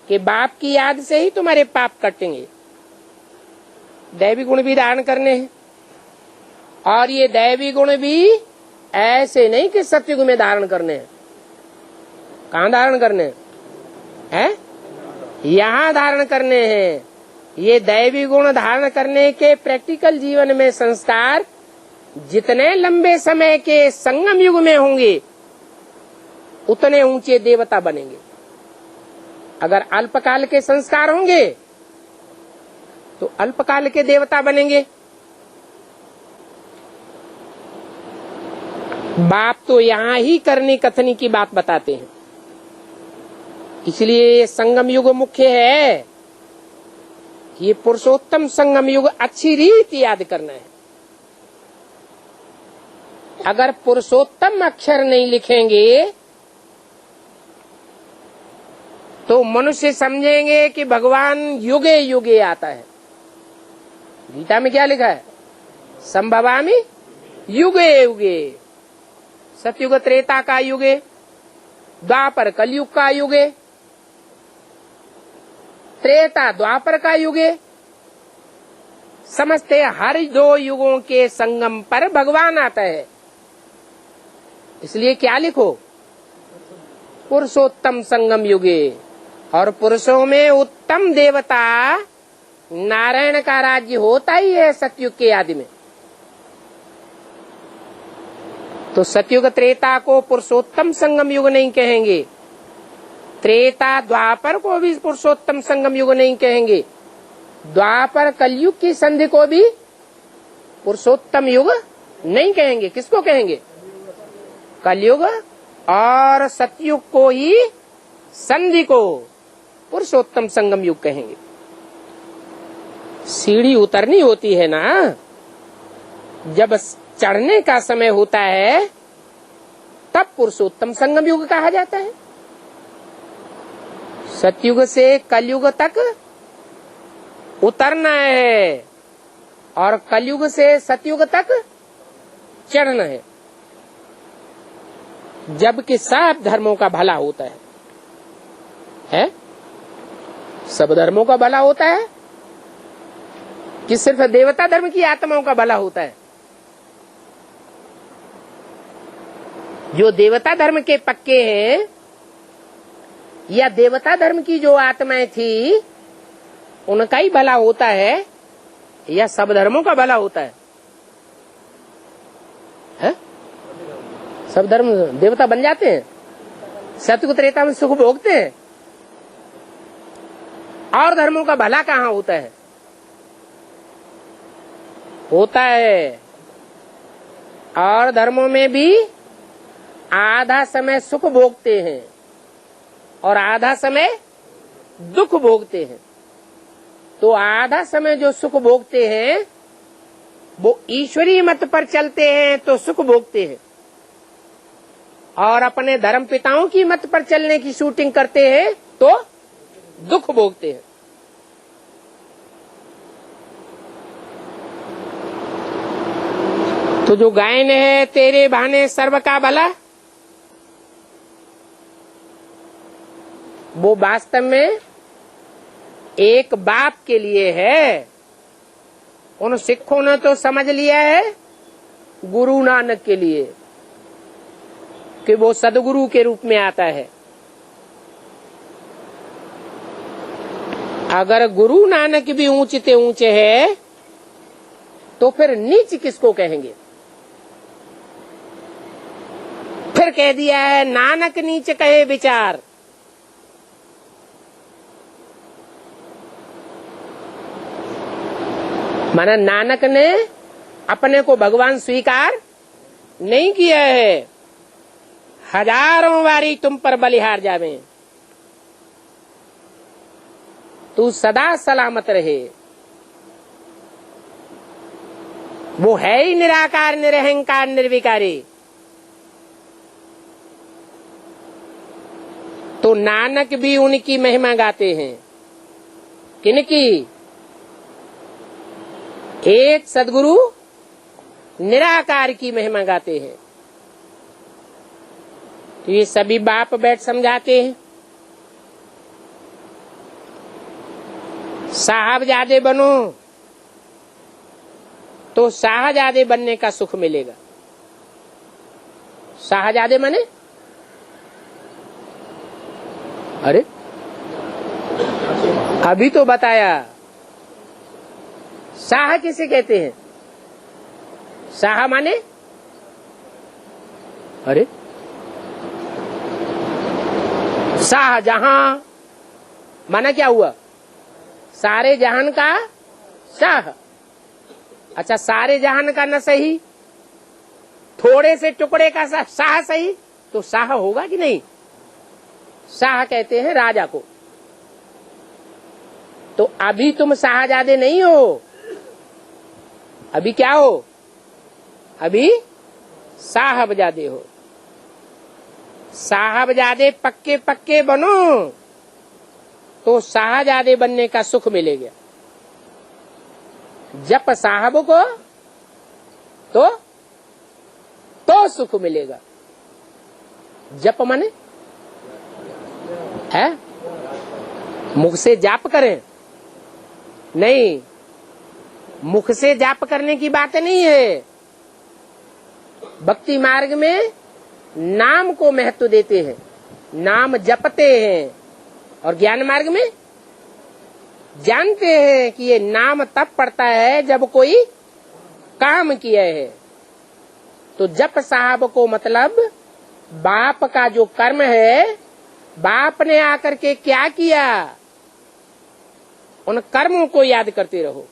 कि बाप की याद से ही तुम्हारे पाप कटेंगे। दैवी गुण भी धारण करने हैं, और ये दैवी गुण भी ऐसे नहीं कि सत्युग में धारण करने हैं। कहाँ धारण करने हैं? यहाँ धारण करने हैं। ये दैवी गुण धारण करने के प्रैक्टिकल जीवन में संस्कार जितने लंबे समय के संगम युग में होंगे उतने ऊंचे देवता बनेंगे। अगर अल्पकाल के संस्कार होंगे तो अल्पकाल के देवता बनेंगे। बाप तो यहाँ ही करनी कथनी की बात बताते हैं, इसलिए ये संगम युग मुख्य है। ये पुरुषोत्तम संगम युग अच्छी रीति याद करना है। अगर पुरुषोत्तम अक्षर नहीं लिखेंगे तो मनुष्य समझेंगे कि भगवान युगे युगे आता है। गीता में क्या लिखा है? संभवामि युगे युगे। सतयुग त्रेता का युगे, द्वापर कलयुग का युगे, त्रेता द्वापर का युगे, समझते हर दो युगों के संगम पर भगवान आता है। इसलिए क्या लिखो? पुरुषोत्तम संगम युगे। और पुरुषों में उत्तम देवता नारायण का राज्य होता ही है सतयुग के आदि में। तो सतयुग त्रेता को पुरुषोत्तम संगम युग नहीं कहेंगे, त्रेता द्वापर को भी पुरुषोत्तम संगम युग नहीं कहेंगे, द्वापर कलयुग की संधि को भी पुरुषोत्तम युग नहीं कहेंगे। किसको कहेंगे? कलयुग और सतयुग को ही संधि को पुरुषोत्तम संगम युग कहेंगे। सीढ़ी उतरनी होती है ना, जब चढ़ने का समय होता है तब पुरुषोत्तम संगम युग कहा जाता है। सतयुग से कलयुग तक उतरना है और कलयुग से सतयुग तक चढ़ना है, जबकि सब धर्मों का भला होता है? सब धर्मों का भला होता है कि सिर्फ देवता धर्म की आत्माओं का भला होता है? जो देवता धर्म के पक्के हैं या देवता धर्म की जो आत्माएं थी उनका ही भला होता है या सब धर्मों का भला होता है? सब धर्म देवता बन जाते हैं, सतयुग त्रेता में सुख भोगते हैं, और धर्मों का भला कहाँ होता है? होता है। और धर्मों में भी आधा समय सुख भोगते हैं और आधा समय दुख भोगते हैं। तो आधा समय जो सुख भोगते हैं वो ईश्वरीय मत पर चलते हैं तो सुख भोगते हैं, और अपने धर्म पिताओं की मत पर चलने की शूटिंग करते हैं तो दुख भोगते हैं। तो जो गायन है तेरे भाने सर्व का भला, वो वास्तव में एक बाप के लिए है। उन सिखों ने तो समझ लिया है गुरु नानक के लिए कि वो सदगुरु के रूप में आता है। अगर गुरु नानक भी ऊंचते ऊंचे है तो फिर नीच किसको कहेंगे? फिर कह दिया है नानक नीच कहे विचार। माना नानक ने अपने को भगवान स्वीकार नहीं किया है। हजारों बारी तुम पर बलिहार जावे, तू सदा सलामत रहे। वो है ही निराकार निरहंकार निर्विकारी। तो नानक भी उनकी महिमा गाते हैं। किनकी? एक सदगुरु निराकार की महिमा गाते हैं। तो ये सभी बाप बैठ समझाते हैं। साहबजादे बनो तो शाहजादे बनने का सुख मिलेगा। शाहजादे माने, अरे अभी तो बताया। शाह किसे कहते हैं? शाह माने, अरे शाहजहां माना क्या हुआ? सारे जहान का शाह। अच्छा, सारे जहान का न सही, थोड़े से टुकड़े का शाह सही, तो शाह होगा कि नहीं? शाह कहते हैं राजा को। तो अभी तुम शाहजादे नहीं हो, अभी क्या हो? अभी साहबजादे हो। साहबजादे पक्के पक्के बनो तो शाहजादे बनने का सुख मिलेगा। जप साहब को तो सुख मिलेगा। जप माने है मुख से जाप करें? नहीं, मुख से जाप करने की बात नहीं है। भक्ति मार्ग में नाम को महत्व देते हैं, नाम जपते हैं, और ज्ञान मार्ग में जानते हैं कि ये नाम तब पड़ता है जब कोई काम किया है। तो जप साहब को मतलब बाप का जो कर्म है, बाप ने आकर के क्या किया, उन कर्मों को याद करते रहो।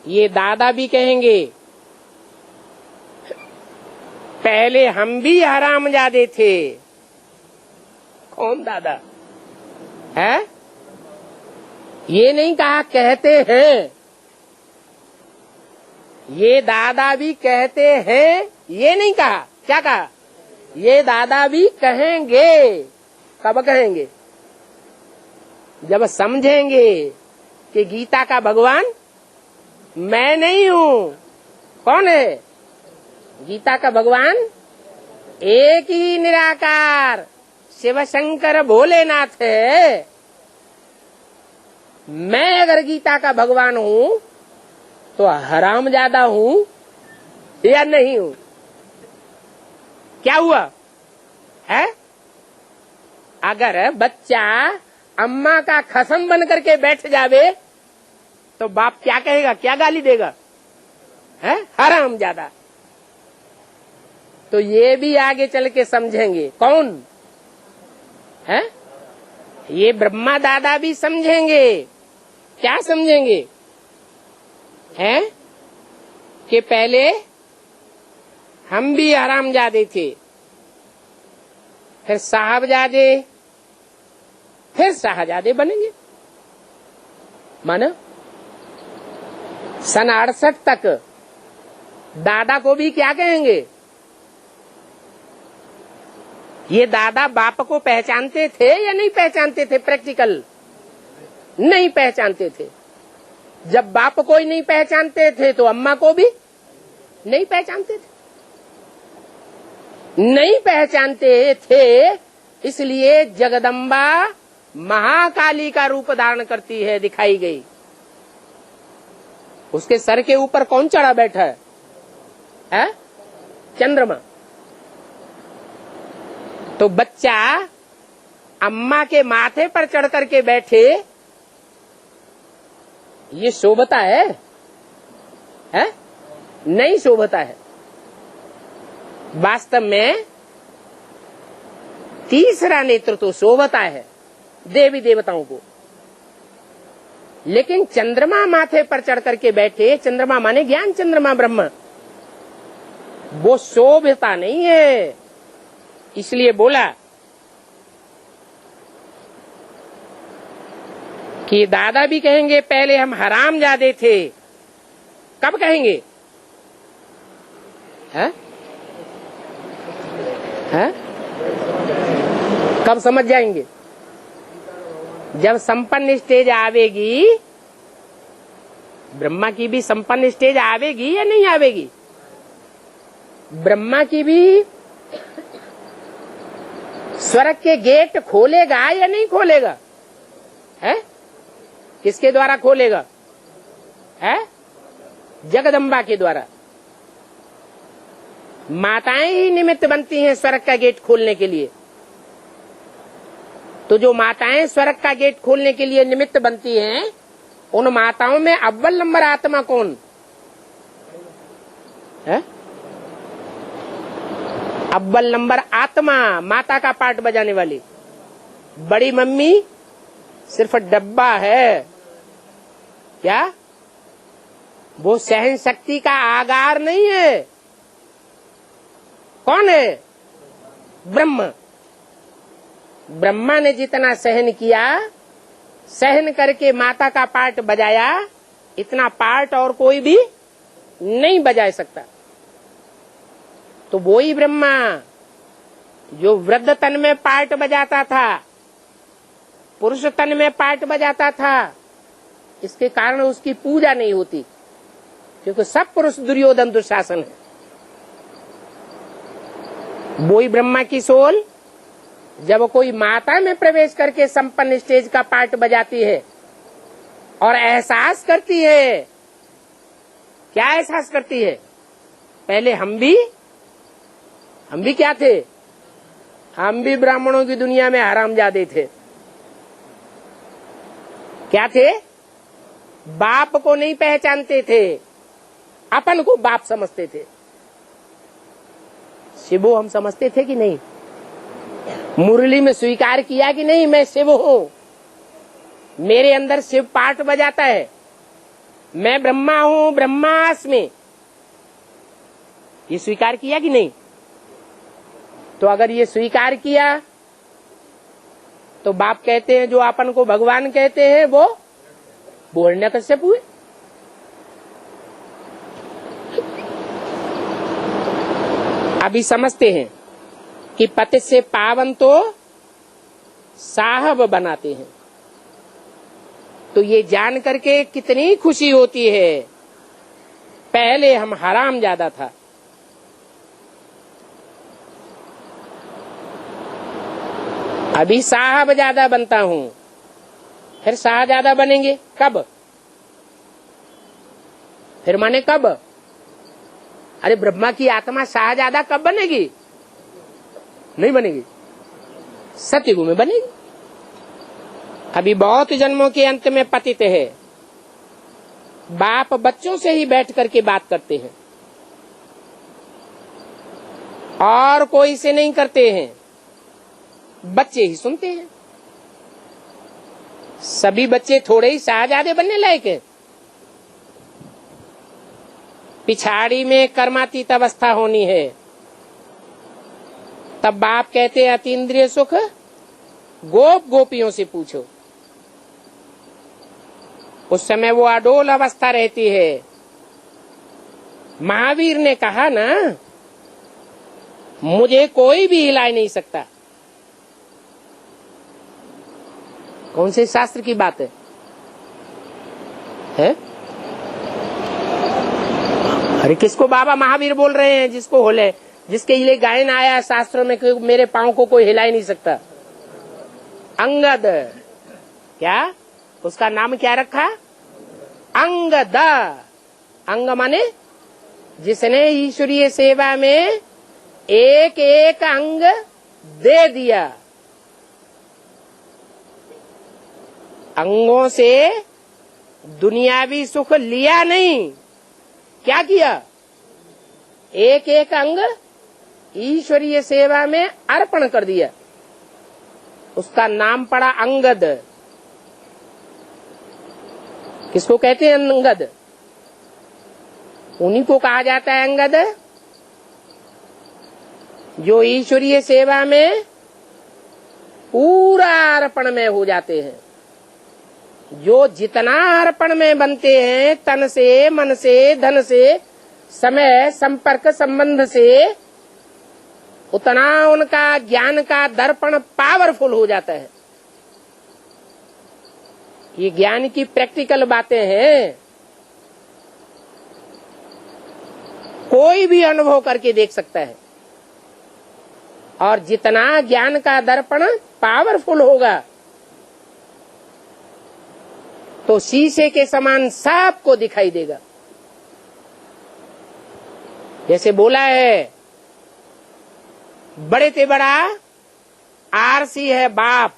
ये दादा भी कहेंगे पहले हम भी हरामजादे थे। कौन दादा है? ये नहीं कहा, कहते हैं। ये दादा भी कहते हैं, ये नहीं कहा। क्या कहा? ये दादा भी कहेंगे। कब कहेंगे? जब समझेंगे कि गीता का भगवान मैं नहीं हूं। कौन है? गीता का भगवान एक ही निराकार शिव शंकर भोलेनाथ है। मैं अगर गीता का भगवान हूं तो हरामजादा हूं या नहीं हूं? क्या हुआ है? अगर बच्चा अम्मा का खसम बन करके बैठ जावे तो बाप क्या कहेगा, क्या गाली देगा? है हरामजादा। तो ये भी आगे चल के समझेंगे। कौन है? ये ब्रह्मा दादा भी समझेंगे। क्या समझेंगे? है कि पहले हम भी हरामजादे थे, फिर साहबजादे, फिर शाहजादे बनेंगे। माना सन 68 तक दादा को भी क्या कहेंगे? ये दादा बाप को पहचानते थे या नहीं पहचानते थे? प्रैक्टिकल नहीं पहचानते थे। जब बाप को ही नहीं पहचानते थे तो अम्मा को भी नहीं पहचानते थे। नहीं पहचानते थे, इसलिए जगदम्बा महाकाली का रूप धारण करती है, दिखाई गई। उसके सर के ऊपर कौन चढ़ा बैठा है? चंद्रमा। तो बच्चा अम्मा के माथे पर चढ़ करके बैठे, ये शोभता है? नहीं शोभता है। वास्तव में तीसरा नेत्र तो शोभता है देवी देवताओं को, लेकिन चंद्रमा माथे पर चढ़ करके बैठे, चंद्रमा माने ज्ञान चंद्रमा ब्रह्म, वो शोभता नहीं है। इसलिए बोला कि दादा भी कहेंगे पहले हम हरामजादे थे। कब कहेंगे? कब समझ जाएंगे? जब संपन्न स्टेज आवेगी। ब्रह्मा की भी संपन्न स्टेज आवेगी या नहीं आवेगी? ब्रह्मा की भी स्वर्ग के गेट खोलेगा या नहीं खोलेगा? किसके द्वारा खोलेगा? है जगदम्बा के द्वारा। माताएं ही निमित्त बनती हैं स्वर्ग का गेट खोलने के लिए। तो जो माताएं स्वर्ग का गेट खोलने के लिए निमित्त बनती हैं, उन माताओं में अव्वल नंबर आत्मा कौन है? अव्वल नंबर आत्मा, माता का पार्ट बजाने वाली। बड़ी मम्मी सिर्फ डब्बा है। क्या? वो सहन शक्ति का आगार नहीं है। कौन है? ब्रह्मा। ब्रह्मा ने जितना सहन किया, सहन करके माता का पार्ट बजाया, इतना पार्ट और कोई भी नहीं बजा सकता। तो वो ही ब्रह्मा जो वृद्ध तन में पार्ट बजाता था, पुरुष तन में पार्ट बजाता था, इसके कारण उसकी पूजा नहीं होती, क्योंकि सब पुरुष दुर्योधन दुशासन है। वो ही ब्रह्मा की सोल जब कोई माता में प्रवेश करके संपन्न स्टेज का पार्ट बजाती है और एहसास करती है, क्या एहसास करती है? पहले हम भी क्या थे? हम भी ब्राह्मणों की दुनिया में हरामजादे थे। क्या थे? बाप को नहीं पहचानते थे, अपन को बाप समझते थे। शिवो हम समझते थे कि नहीं? मुरली में स्वीकार किया कि नहीं, मैं शिव हूं, मेरे अंदर शिव पार्ट बजाता है, मैं ब्रह्मा हूं, ब्रह्मास्मि। ये स्वीकार किया कि नहीं? तो अगर ये स्वीकार किया तो बाप कहते हैं जो अपन को भगवान कहते हैं वो हिरण्यकश्यप हुए। अभी समझते हैं कि पति से पावन तो साहब बनाते हैं। तो ये जान करके कितनी खुशी होती है, पहले हम हराम ज्यादा था, अभी साहब ज्यादा बनता हूं, फिर शाहजादा बनेंगे कब? फिर माने कब? अरे ब्रह्मा की आत्मा शाहजादा कब बनेगी? नहीं बनेगी, सतयुग में बनेगी। अभी बहुत जन्मों के अंत में पतित है। बाप बच्चों से ही बैठ करके बात करते हैं और कोई से नहीं करते हैं, बच्चे ही सुनते हैं। सभी बच्चे थोड़े ही शाहजादे बनने लायक है। पिछाड़ी में कर्मातीत अवस्था होनी है, तब बाप कहते हैं अतीन्द्रिय सुख गोप गोपियों से पूछो। उस समय वो अडोल अवस्था रहती है। महावीर ने कहा ना, मुझे कोई भी हिला नहीं सकता। कौन से शास्त्र की बात है? अरे किसको बाबा महावीर बोल रहे हैं? जिसको होले, जिसके लिए गायन आया शास्त्रों में कि मेरे पांव को कोई हिला ही नहीं सकता। अंगद। क्या उसका नाम क्या रखा? अंगद। अंग माने जिसने ईश्वरीय सेवा में एक एक अंग दे दिया। अंगों से दुनियावी सुख लिया नहीं, क्या किया? एक एक अंग ईश्वरीय सेवा में अर्पण कर दिया। उसका नाम पड़ा अंगद। किसको कहते हैं अंगद? उन्हीं को कहा जाता है अंगद जो ईश्वरीय सेवा में पूरा अर्पण में हो जाते हैं। जो जितना अर्पण में बनते हैं, तन से, मन से, धन से, समय, संपर्क, संबंध से, उतना उनका ज्ञान का दर्पण पावरफुल हो जाता है। ये ज्ञान की प्रैक्टिकल बातें हैं, कोई भी अनुभव करके देख सकता है। और जितना ज्ञान का दर्पण पावरफुल होगा, तो शीशे के समान सबको दिखाई देगा। जैसे बोला है, बड़े से बड़ा आरसी है बाप,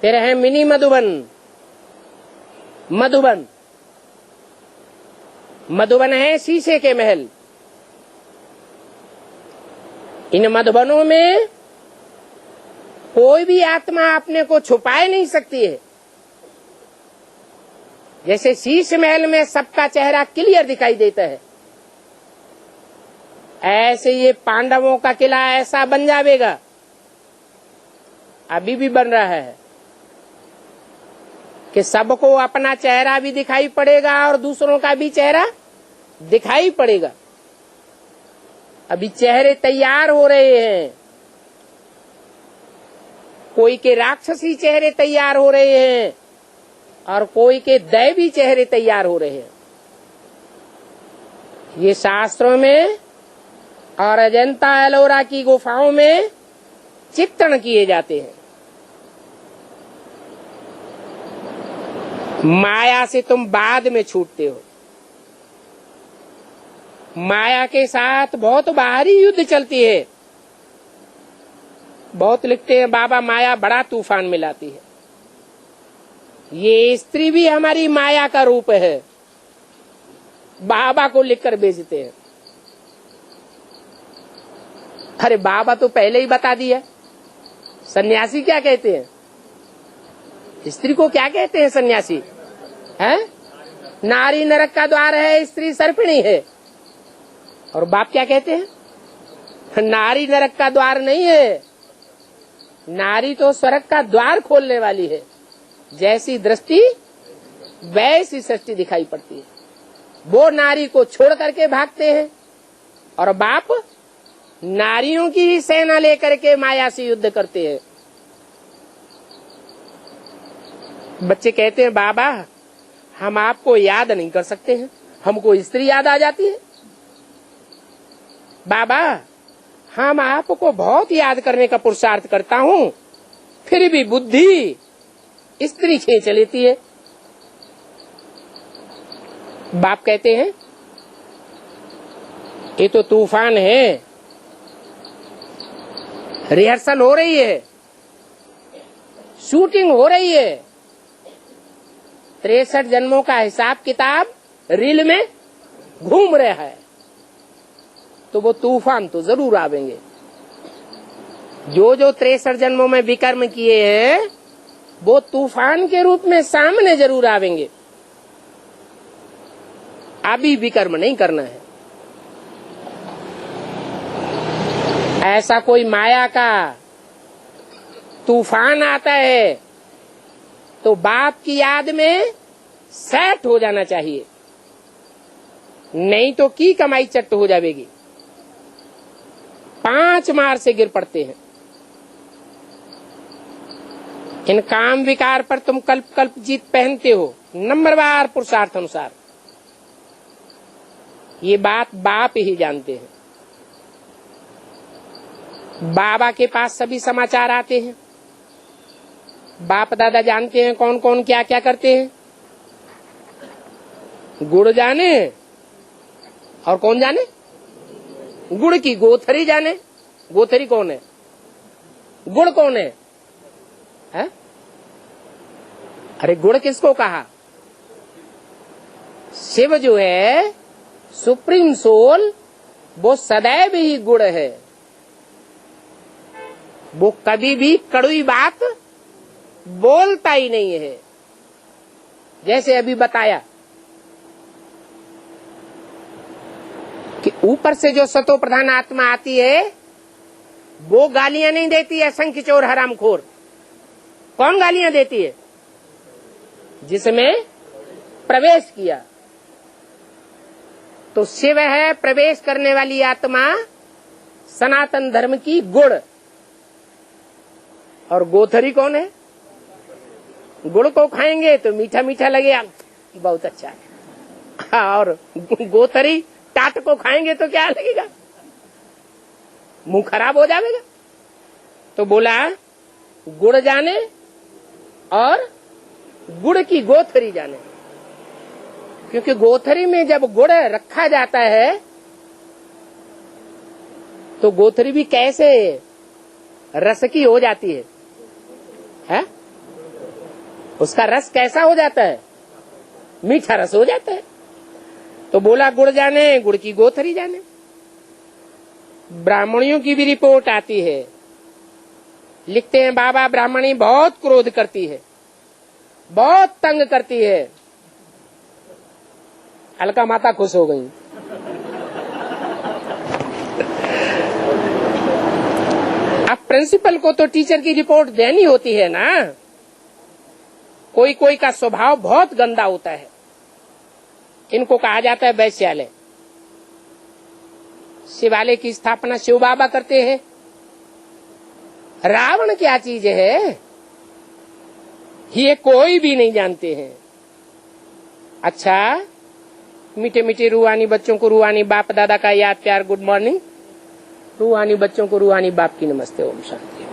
फिर है मिनी मधुबन। मधुबन मधुबन है शीशे के महल। इन मधुबनों में कोई भी आत्मा अपने को छुपाए नहीं सकती है। जैसे शीश महल में सबका चेहरा क्लियर दिखाई देता है, ऐसे ये पांडवों का किला ऐसा बन जाएगा, अभी भी बन रहा है कि सबको अपना चेहरा भी दिखाई पड़ेगा और दूसरों का भी चेहरा दिखाई पड़ेगा। अभी चेहरे तैयार हो रहे हैं, कोई के राक्षसी चेहरे तैयार हो रहे हैं और कोई के दैवी चेहरे तैयार हो रहे हैं। ये शास्त्रों में और अजंता एलोरा की गुफाओं में चित्रण किए जाते हैं। माया से तुम बाद में छूटते हो। माया के साथ बहुत बाहरी युद्ध चलती है। बहुत लिखते हैं बाबा माया बड़ा तूफान मिलाती है। ये स्त्री भी हमारी माया का रूप है, बाबा को लिखकर भेजते हैं। अरे बाबा तो पहले ही बता दिया। सन्यासी क्या कहते हैं? स्त्री को क्या कहते हैं सन्यासी? है नारी नरक का द्वार है, स्त्री सर्पिणी है। और बाप क्या कहते हैं? नारी नरक का द्वार नहीं है, नारी तो स्वर्ग का द्वार खोलने वाली है। जैसी दृष्टि वैसी सृष्टि दिखाई पड़ती है। वो नारी को छोड़ करके भागते हैं और बाप नारियों की ही सेना लेकर के माया से युद्ध करते हैं। बच्चे कहते हैं बाबा हम आपको याद नहीं कर सकते हैं, हमको स्त्री याद आ जाती है। बाबा हम आपको बहुत याद करने का पुरुषार्थ करता हूँ, फिर भी बुद्धि स्त्री खींच लेती है। बाप कहते हैं ये तो तूफान है, रिहर्सल हो रही है, शूटिंग हो रही है, 63 जन्मों का हिसाब किताब रील में घूम रहा है। तो वो तूफान तो जरूर आवेंगे। जो जो 63 जन्मों में विकर्म किए हैं वो तूफान के रूप में सामने जरूर आवेंगे। अभी विकर्म नहीं करना है। ऐसा कोई माया का तूफान आता है तो बाप की याद में सेट हो जाना चाहिए, नहीं तो की कमाई चट्ट हो जाएगी। 5 मार से गिर पड़ते हैं। इन काम विकार पर तुम कल्प कल्प जीत पहनते हो, नंबरवार पुरुषार्थ अनुसार। ये बात बाप ही जानते हैं। बाबा के पास सभी समाचार आते हैं। बाप दादा जानते हैं कौन कौन क्या क्या करते हैं। गुड़ जाने और कौन जाने? गुड़ की गोथरी जाने। गोथरी कौन है? गुड़ कौन है? अरे गुड़ किसको कहा? शिव जो है सुप्रीम सोल, वो सदैव ही गुड़ है। वो कभी भी कड़वी बात बोलता ही नहीं है। जैसे अभी बताया कि ऊपर से जो सतो प्रधान आत्मा आती है वो गालियां नहीं देती है संख चोर हरामखोर। कौन गालियां देती है? जिसमें प्रवेश किया। तो शिव है प्रवेश करने वाली आत्मा, सनातन धर्म की गुड़। और गोथरी कौन है? गुड़ को खाएंगे तो मीठा मीठा लगेगा, बहुत अच्छा है। और गोथरी टाट को खाएंगे तो क्या लगेगा? मुंह खराब हो जाएगा। तो बोला गुड़ जाने और गुड़ की गोथरी जाने, क्योंकि गोथरी में जब गुड़ रखा जाता है तो गोथरी भी कैसे रस की हो जाती है? उसका रस कैसा हो जाता है? मीठा रस हो जाता है। तो बोला गुड़ जाने, गुड़ की गोथरी जाने। ब्राह्मणियों की भी रिपोर्ट आती है, लिखते हैं बाबा ब्राह्मणी बहुत क्रोध करती है, बहुत तंग करती है। अलका माता खुश हो गई। अब प्रिंसिपल को तो टीचर की रिपोर्ट देनी होती है ना। कोई कोई का स्वभाव बहुत गंदा होता है, इनको कहा जाता है वैश्यालय। शिवालय की स्थापना शिव बाबा करते हैं। रावण क्या चीज है ये कोई भी नहीं जानते हैं। अच्छा, मीठे मीठे रूहानी बच्चों को रूहानी बाप दादा का याद प्यार गुड मॉर्निंग। रूहानी बच्चों को रूहानी बाप की नमस्ते, ओम शांति।